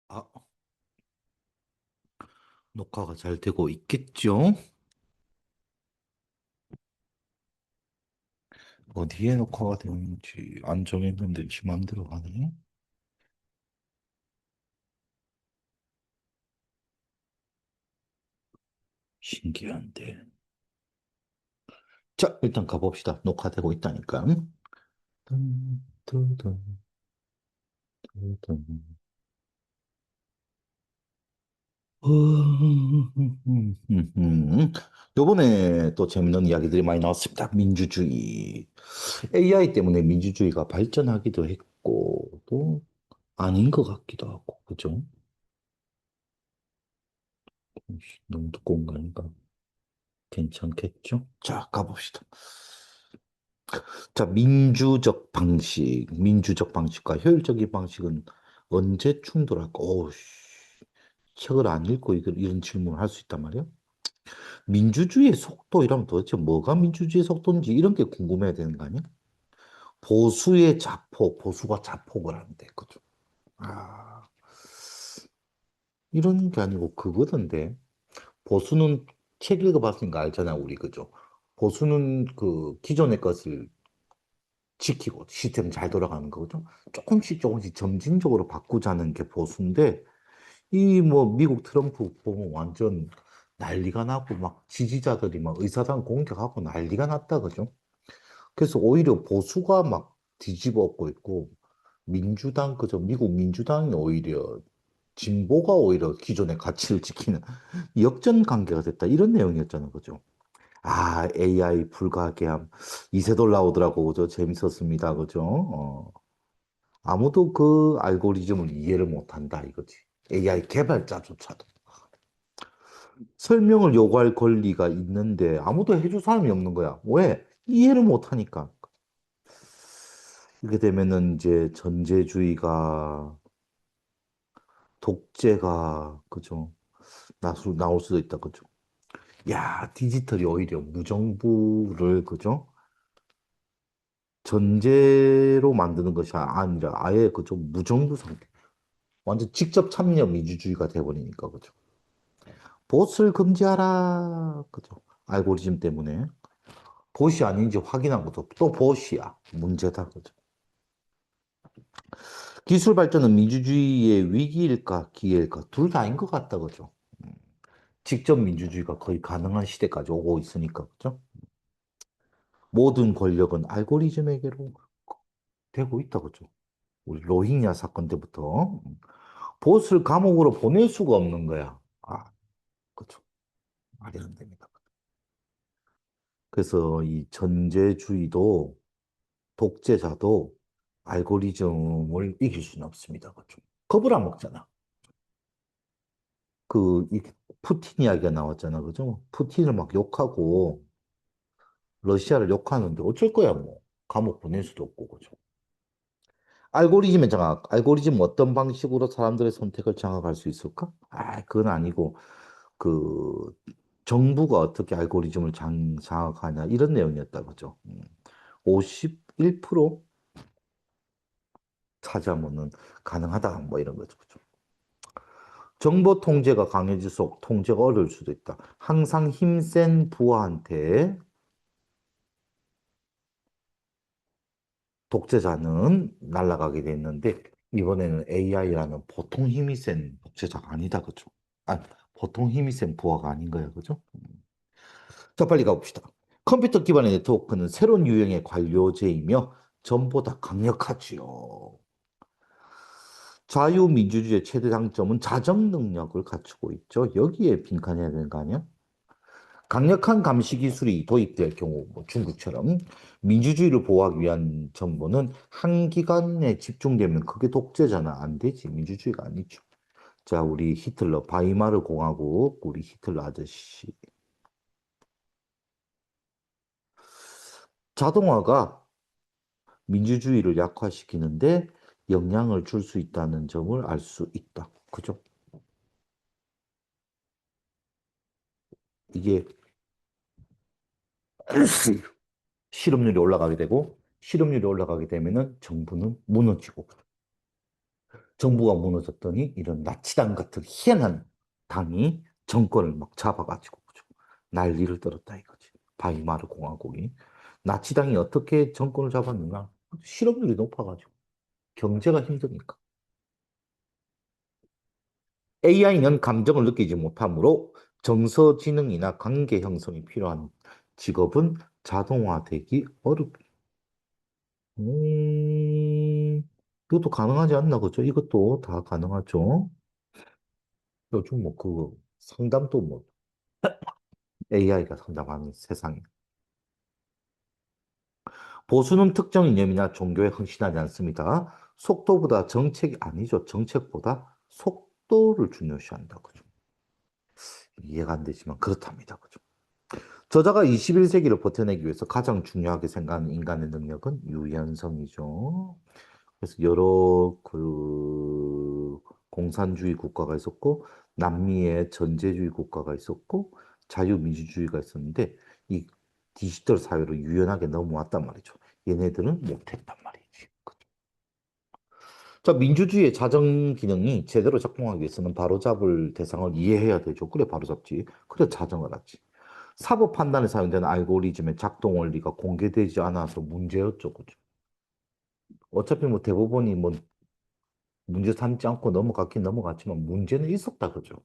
아, 녹화가 잘 되고 있겠죠? 어디에 녹화가 되는지 안 정했는데 지 맘대로 가네? 신기한데. 자, 일단 가봅시다. 녹화되고 있다니까. 噔, 噔, 噔, 噔. 요번에 또 재밌는 이야기들이 많이 나왔습니다. 민주주의. AI 때문에 민주주의가 발전하기도 했고, 또 아닌 것 같기도 하고, 그죠? 너무 두꺼운 거 아닌가? 괜찮겠죠? 자, 가봅시다. 자, 민주적 방식과 효율적인 방식은 언제 충돌할까? 책을 안 읽고 이런 질문을 할 수 있단 말이야? 민주주의의 속도 이러면 도대체 뭐가 민주주의의 속도인지 이런 게 궁금해야 되는 거 아니야? 보수가 자폭을 하는데, 그죠? 아, 이런 게 아니고 그거던데. 보수는 책 읽어봤으니까 알잖아, 우리, 그죠? 보수는 그 기존의 것을 지키고 시스템 잘 돌아가는 거죠. 조금씩 조금씩 점진적으로 바꾸자는 게 보수인데 이 뭐 미국 트럼프 보면 완전 난리가 나고 막 지지자들이 막 의사당 공격하고 난리가 났다 그죠. 그래서 오히려 보수가 막 뒤집어 엎고 있고 민주당 그죠. 미국 민주당이 오히려 진보가 오히려 기존의 가치를 지키는 역전 관계가 됐다 이런 내용이었잖아요 그죠. 아, AI 불가계함. 이세돌 나오더라고, 그죠? 재밌었습니다, 그죠? 아무도 그 알고리즘을 이해를 못한다, 이거지. AI 개발자조차도. 설명을 요구할 권리가 있는데 아무도 해줄 사람이 없는 거야. 왜? 이해를 못하니까. 이렇게 되면은 이제 전제주의가, 독재가, 그죠? 나올 수도 있다, 그죠? 야, 디지털이 오히려 무정부를, 그죠? 전제로 만드는 것이 아니라 아예 그 좀 무정부 상태. 완전 직접 참여 민주주의가 돼버리니까, 그죠? 보스를 금지하라. 그죠? 알고리즘 때문에. 보시 아닌지 확인한 것도 또 보시야. 문제다. 그죠? 기술 발전은 민주주의의 위기일까, 기회일까? 둘 다인 것 같다. 그죠? 직접 민주주의가 거의 가능한 시대까지 오고 있으니까. 그죠? 모든 권력은 알고리즘에게로 되고 있다. 그죠? 우리 로힝야 사건 때부터. 보스를 감옥으로 보낼 수가 없는 거야. 아, 그쵸. 말이 안 됩니다. 그래서 이 전제주의도 독재자도 알고리즘을 이길 수는 없습니다. 그죠. 겁을 안 먹잖아. 이 푸틴 이야기가 나왔잖아. 그죠? 푸틴을 막 욕하고 러시아를 욕하는데 어쩔 거야, 뭐. 감옥 보낼 수도 없고, 그죠. 알고리즘의 장악. 알고리즘 어떤 방식으로 사람들의 선택을 장악할 수 있을까? 아, 그건 아니고, 그, 정부가 어떻게 알고리즘을 장악하냐, 이런 내용이었다, 그죠? 51% 차지하면은 가능하다, 뭐 이런 거죠, 그죠? 정보 통제가 강해질수록 통제가 어려울 수도 있다. 항상 힘센 부하한테 독재자는 날아가게 됐는데, 이번에는 AI라는 보통 힘이 센 독재자가 아니다, 그죠? 아, 보통 힘이 센 부하가 아닌 거야, 그죠? 자, 빨리 가봅시다. 컴퓨터 기반의 네트워크는 새로운 유형의 관료제이며 전보다 강력하지요. 자유민주주의의 최대 장점은 자정 능력을 갖추고 있죠. 여기에 빈칸해야 되는 거 아니야? 강력한 감시 기술이 도입될 경우, 뭐 중국처럼 민주주의를 보호하기 위한 정부는 한 기관에 집중되면 그게 독재잖아. 안 되지. 민주주의가 아니죠. 자, 우리 히틀러, 바이마르 공화국, 우리 히틀러 아저씨. 자동화가 민주주의를 약화시키는데 영향을 줄 수 있다는 점을 알 수 있다. 그죠? 이게 실업률이 올라가게 되고 실업률이 올라가게 되면은 정부는 무너지고 정부가 무너졌더니 이런 나치당 같은 희한한 당이 정권을 막 잡아가지고 그죠. 난리를 떨었다 이거지. 바이마르 공화국이. 나치당이 어떻게 정권을 잡았느냐? 실업률이 높아가지고 경제가 힘드니까. AI는 감정을 느끼지 못하므로 정서지능이나 관계 형성이 필요한 직업은 자동화되기 어렵다. 이것도 가능하지 않나, 그죠? 이것도 다 가능하죠. 요즘 뭐, 그, 상담도 뭐, AI가 상담하는 세상에. 보수는 특정 이념이나 종교에 헌신하지 않습니다. 속도보다 정책이 아니죠. 정책보다 속도를 중요시한다, 그죠? 이해가 안 되지만 그렇답니다, 그죠? 저자가 21세기를 버텨내기 위해서 가장 중요하게 생각하는 인간의 능력은 유연성이죠. 그래서 여러 공산주의 국가가 있었고 남미의 전제주의 국가가 있었고 자유민주주의가 있었는데 이 디지털 사회로 유연하게 넘어왔단 말이죠. 얘네들은 못했단 말이지. 자, 민주주의의 자정 기능이 제대로 작동하기 위해서는 바로잡을 대상을 이해해야 되죠. 그래, 바로잡지. 그래, 자정을 하지. 사법 판단에 사용되는 알고리즘의 작동 원리가 공개되지 않아서 문제였죠. 그죠? 어차피 뭐 대법원이 뭐 문제 삼지 않고 넘어갔긴 넘어갔지만 문제는 있었다. 그죠?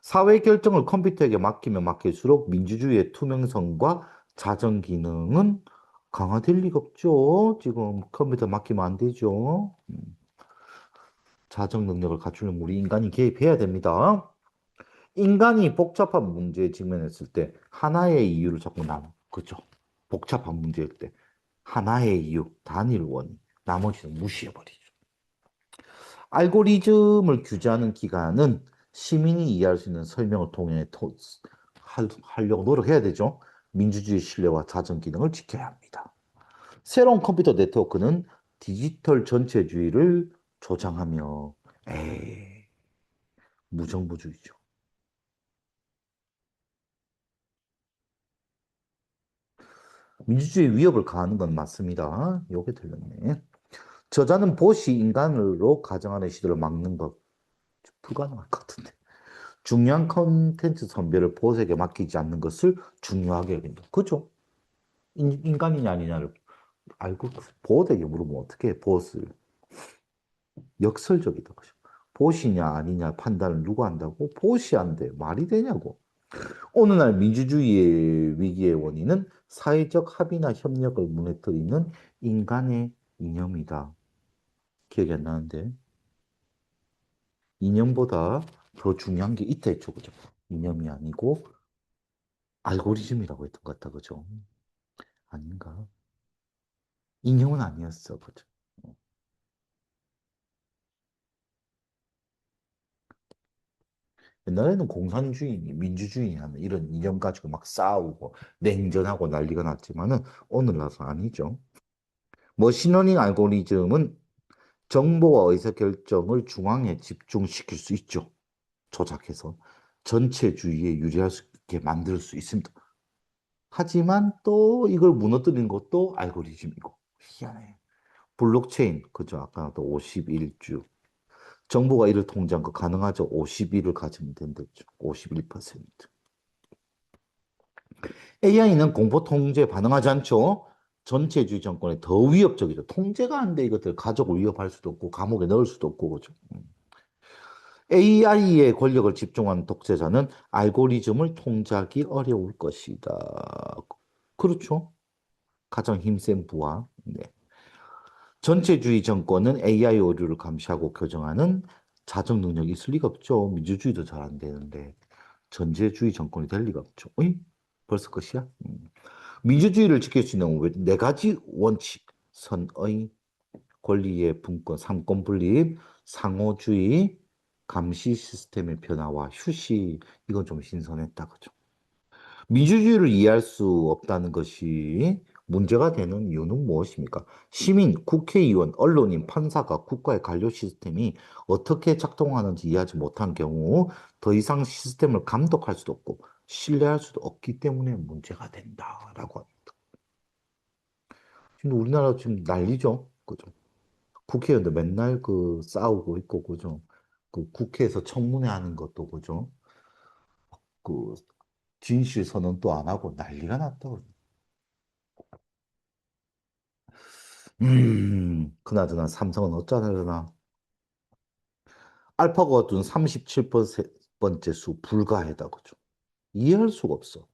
사회 결정을 컴퓨터에게 맡기면 맡길수록 민주주의의 투명성과 자정 기능은 강화될 리가 없죠. 지금 컴퓨터 맡기면 안 되죠. 자정 능력을 갖추려면 우리 인간이 개입해야 됩니다. 인간이 복잡한 문제에 직면했을 때 하나의 이유를 자꾸 그죠? 복잡한 문제일 때 하나의 이유, 단일 원인, 나머지는 무시해버리죠. 알고리즘을 규제하는 기관은 시민이 이해할 수 있는 설명을 통해 하려고 노력해야 되죠. 민주주의 신뢰와 자정 기능을 지켜야 합니다. 새로운 컴퓨터 네트워크는 디지털 전체주의를 조장하며 에이, 무정부주의죠. 민주주의 위협을 가하는 건 맞습니다. 요게 틀렸네. 저자는 보시 인간으로 가정하는 시대를 막는 것 불가능할 것 같은데. 중요한 컨텐츠 선별을 보색에 맡기지 않는 것을 중요하게 여긴다. 그죠? 인간이냐 아니냐를 알고 보호에게 물으면 어떻게 해, 보스를. 역설적이다. 그죠? 보시냐 아니냐 판단을 누가 한다고? 보시 한대. 말이 되냐고. 오늘날 민주주의의 위기의 원인은 사회적 합의나 협력을 무너뜨리는 인간의 이념이다. 기억이 안 나는데. 이념보다 더 중요한 게 있다 했죠. 그죠? 이념이 아니고 알고리즘이라고 했던 것 같다. 그죠? 아닌가? 이념은 아니었어. 그죠? 옛날에는 공산주의니 민주주의니 하는 이런 이념 가지고 막 싸우고 냉전하고 난리가 났지만은 오늘날은 아니죠. 머신러닝 알고리즘은 정보와 의사결정을 중앙에 집중시킬 수 있죠. 조작해서 전체주의에 유리할 수 있게 만들 수 있습니다. 하지만 또 이걸 무너뜨리는 것도 알고리즘이고 희한해. 블록체인 그죠? 아까 또 51주 정부가 이를 통제한 거 가능하죠? 51을 가지면 된댔죠. 51%. AI는 공포 통제에 반응하지 않죠. 전체주의 정권에 더 위협적이죠. 통제가 안 돼 이것들 가족을 위협할 수도 없고 감옥에 넣을 수도 없고 그죠. AI의 권력을 집중한 독재자는 알고리즘을 통제하기 어려울 것이다. 그렇죠. 가장 힘센 부하. 네. 전체주의 정권은 AI 오류를 감시하고 교정하는 자정 능력이 있을 리가 없죠. 민주주의도 잘 안 되는데 전체주의 정권이 될 리가 없죠. 어이? 벌써 끝이야? 민주주의를 지킬 수 있는 네 가지 원칙. 선의, 권리의 분권, 삼권 분립, 상호주의, 감시 시스템의 변화와 휴식. 이건 좀 신선했다. 그죠? 민주주의를 이해할 수 없다는 것이 문제가 되는 이유는 무엇입니까? 시민, 국회의원, 언론인, 판사가 국가의 관료 시스템이 어떻게 작동하는지 이해하지 못한 경우 더 이상 시스템을 감독할 수도 없고 신뢰할 수도 없기 때문에 문제가 된다라고 합니다. 지금 우리나라 지금 난리죠. 그죠? 국회의원들 맨날 그 싸우고 있고, 그죠? 그 국회에서 청문회 하는 것도, 그죠? 그 진실 선언 또 안 하고 난리가 났다. 그나저나 삼성은 어쩌려나. 알파고가 둔 37번째 수 불가해다, 그죠? 이해할 수가 없어.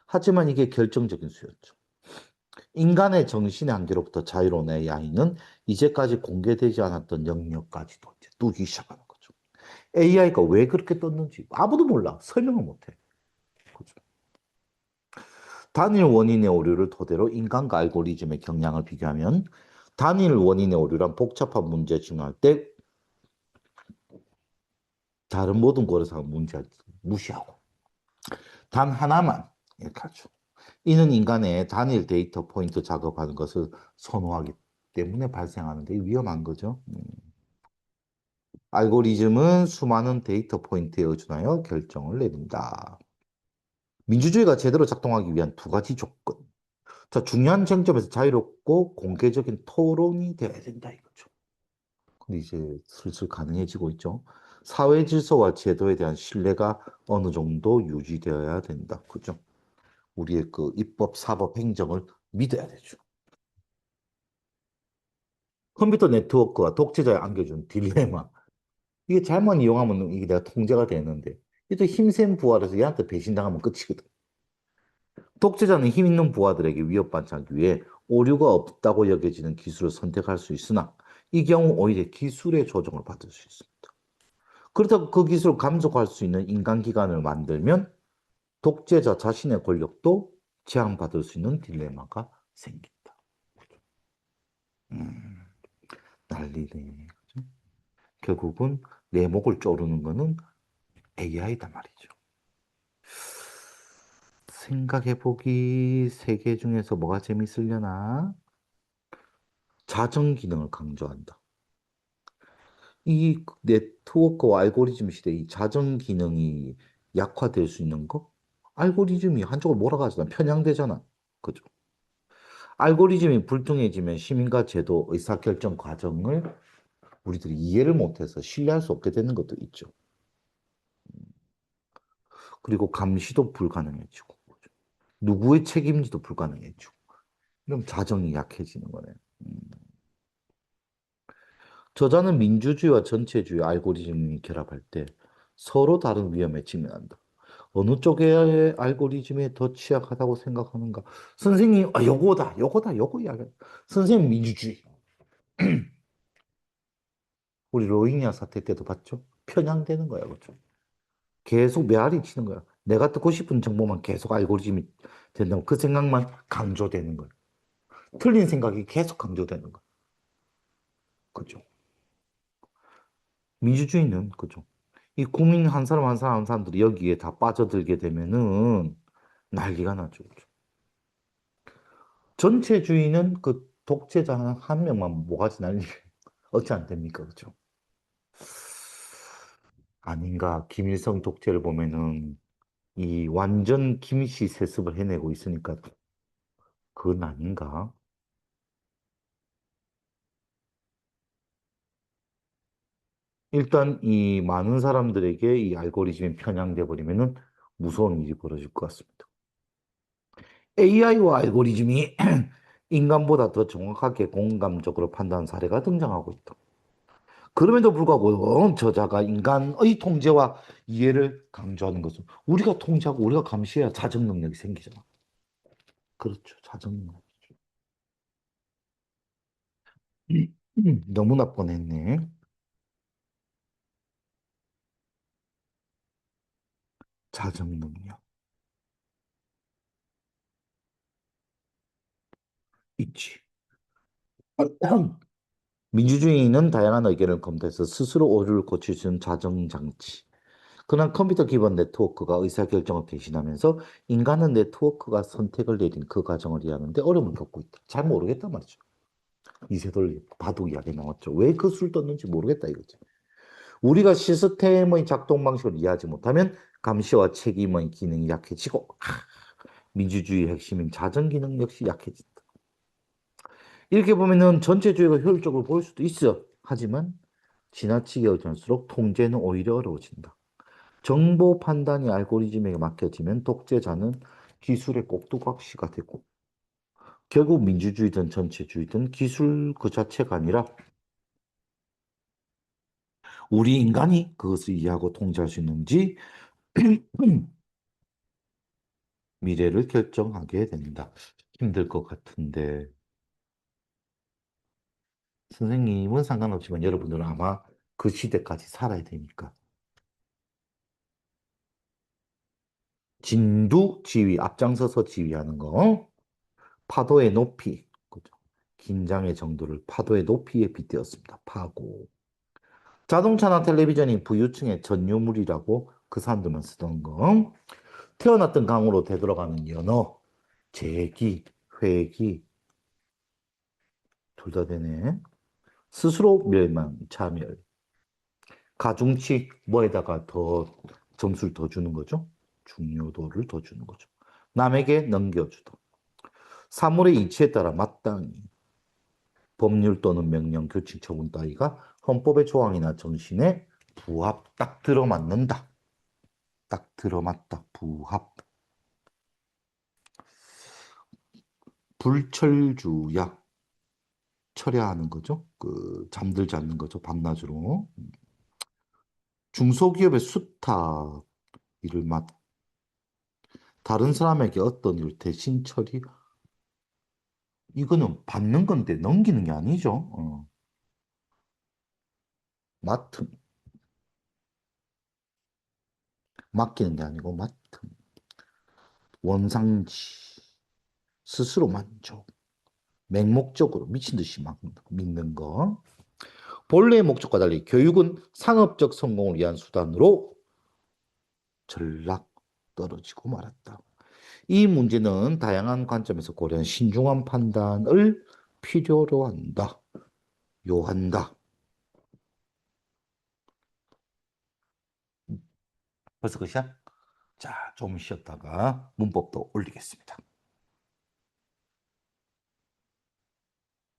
하지만 이게 결정적인 수였죠. 인간의 정신의 한계로부터 자유로운 AI는 이제까지 공개되지 않았던 영역까지도 이제 뚜기 시작하는 거죠. AI가 왜 그렇게 떴는지 아무도 몰라. 설명을 못해. 그죠? 단일 원인의 오류를 토대로 인간과 알고리즘의 경향을 비교하면 단일 원인의 오류란 복잡한 문제 증명할 때 다른 모든 거래상은 문제 무시하고 단 하나만 이렇게 하죠. 이는 인간의 단일 데이터 포인트 작업하는 것을 선호하기 때문에 발생하는 데 위험한 거죠. 알고리즘은 수많은 데이터 포인트에 의존하여 결정을 내린다. 민주주의가 제대로 작동하기 위한 두 가지 조건. 자, 중요한 쟁점에서 자유롭고 공개적인 토론이 되어야 된다 이거죠. 근데 이제 슬슬 가능해지고 있죠. 사회 질서와 제도에 대한 신뢰가 어느 정도 유지되어야 된다. 그죠? 우리의 그 입법, 사법, 행정을 믿어야 되죠. 컴퓨터 네트워크와 독재자에 안겨준 딜레마. 이게 잘못 이용하면 이게 내가 통제가 되는데, 이또 힘센 부하라서 얘한테 배신당하면 끝이거든. 독재자는 힘 있는 부하들에게 위협받지 않기 위해 오류가 없다고 여겨지는 기술을 선택할 수 있으나, 이 경우 오히려 기술의 조정을 받을 수 있습니다. 그렇다고 그 기술을 감속할 수 있는 인간기관을 만들면 독재자 자신의 권력도 제한받을 수 있는 딜레마가 생긴다. 음, 난리네. 그죠? 결국은 내 목을 조르는 거는 AI다 말이죠. 생각해보기 세 개 중에서 뭐가 재밌으려나? 자정 기능을 강조한다. 이 네트워크와 알고리즘 시대에 이 자정 기능이 약화될 수 있는 거? 알고리즘이 한쪽으로 몰아가잖아. 편향되잖아. 그죠? 알고리즘이 불통해지면 시민과 제도 의사결정 과정을 우리들이 이해를 못해서 신뢰할 수 없게 되는 것도 있죠. 그리고 감시도 불가능해지고, 누구의 책임지도 불가능해지고, 그럼 자정이 약해지는 거네. 음. 저자는 민주주의와 전체주의 알고리즘이 결합할 때 서로 다른 위험에 직면한다. 어느 쪽의 알고리즘에 더 취약하다고 생각하는가? 선생님, 요거다, 요거다, 요거 이야기. 선생님, 민주주의. 우리 로힝야 사태 때도 봤죠? 편향되는 거야, 그죠? 계속 메아리 치는 거야. 내가 듣고 싶은 정보만 계속 알고리즘이 된다고 그 생각만 강조되는 거야. 틀린 생각이 계속 강조되는 거야. 그죠? 민주주의는, 그죠? 이 국민 한 사람 한 사람 한 사람들이 여기에 다 빠져들게 되면은 난리가 나죠. 그죠? 전체주의는 그 독재자 한 명만 모가지 날리면 어찌 안 됩니까? 그죠? 아닌가. 김일성 독재를 보면은 이 완전 김씨 세습을 해내고 있으니까 그건 아닌가? 일단 이 많은 사람들에게 이 알고리즘이 편향돼 버리면은 무서운 일이 벌어질 것 같습니다. AI와 알고리즘이 인간보다 더 정확하게 공감적으로 판단한 사례가 등장하고 있다. 그럼에도 불구하고 저자가 인간의 통제와 이해를 강조하는 것은 우리가 통제하고 우리가 감시해야 자정 능력이 생기잖아. 그렇죠. 자정 능력. 너무 나쁜 했네. 자정 능력. 있지. 민주주의는 다양한 의견을 검토해서 스스로 오류를 고칠 수 있는 자정 장치. 그러나 컴퓨터 기반 네트워크가 의사결정을 대신하면서 인간은 네트워크가 선택을 내린 그 과정을 이해하는데 어려움을 겪고 있다. 잘 모르겠단 말이죠. 이세돌 바둑 이야기 나왔죠. 왜 그 수를 떴는지 모르겠다 이거지. 우리가 시스템의 작동 방식을 이해하지 못하면 감시와 책임의 기능이 약해지고 민주주의 핵심인 자정 기능 역시 약해진다. 이렇게 보면은 전체주의가 효율적으로 보일 수도 있어. 하지만 지나치게 어질수록 통제는 오히려 어려워진다. 정보 판단이 알고리즘에게 맡겨지면 독재자는 기술의 꼭두각시가 되고 결국 민주주의든 전체주의든 기술 그 자체가 아니라 우리 인간이 그것을 이해하고 통제할 수 있는지 미래를 결정하게 된다. 힘들 것 같은데 선생님은 상관없지만 여러분들은 아마 그 시대까지 살아야 되니까. 진두 지휘, 앞장서서 지휘하는 거. 파도의 높이, 그죠? 긴장의 정도를 파도의 높이에 빗대었습니다. 파고. 자동차나 텔레비전이 부유층의 전유물이라고 그 사람들만 쓰던 거. 태어났던 강으로 되돌아가는 연어, 제기, 회기, 둘 다 되네. 스스로 멸망, 자멸. 가중치, 뭐에다가 더 점수를 더 주는 거죠? 중요도를 더 주는 거죠. 남에게 넘겨주다. 사물의 이치에 따라 마땅히 법률 또는 명령, 규칙, 처분 따위가 헌법의 조항이나 정신에 부합, 딱 들어맞는다. 딱 들어맞다. 부합. 불철주야. 철야하는 거죠. 그 잠들지 않는 거죠. 밤낮으로. 중소기업의 수탁 일을 다른 사람에게 어떤 일 대신 처리. 이거는 받는 건데 넘기는 게 아니죠. 맡음. 맡기는 게 아니고 맡음. 원상지. 스스로 만족. 맹목적으로 미친 듯이 막 믿는 거. 본래의 목적과 달리 교육은 상업적 성공을 위한 수단으로 전락 떨어지고 말았다. 이 문제는 다양한 관점에서 고려한 신중한 판단을 필요로 한다. 요한다. 벌써 끝이야? 자, 좀 쉬었다가 문법도 올리겠습니다.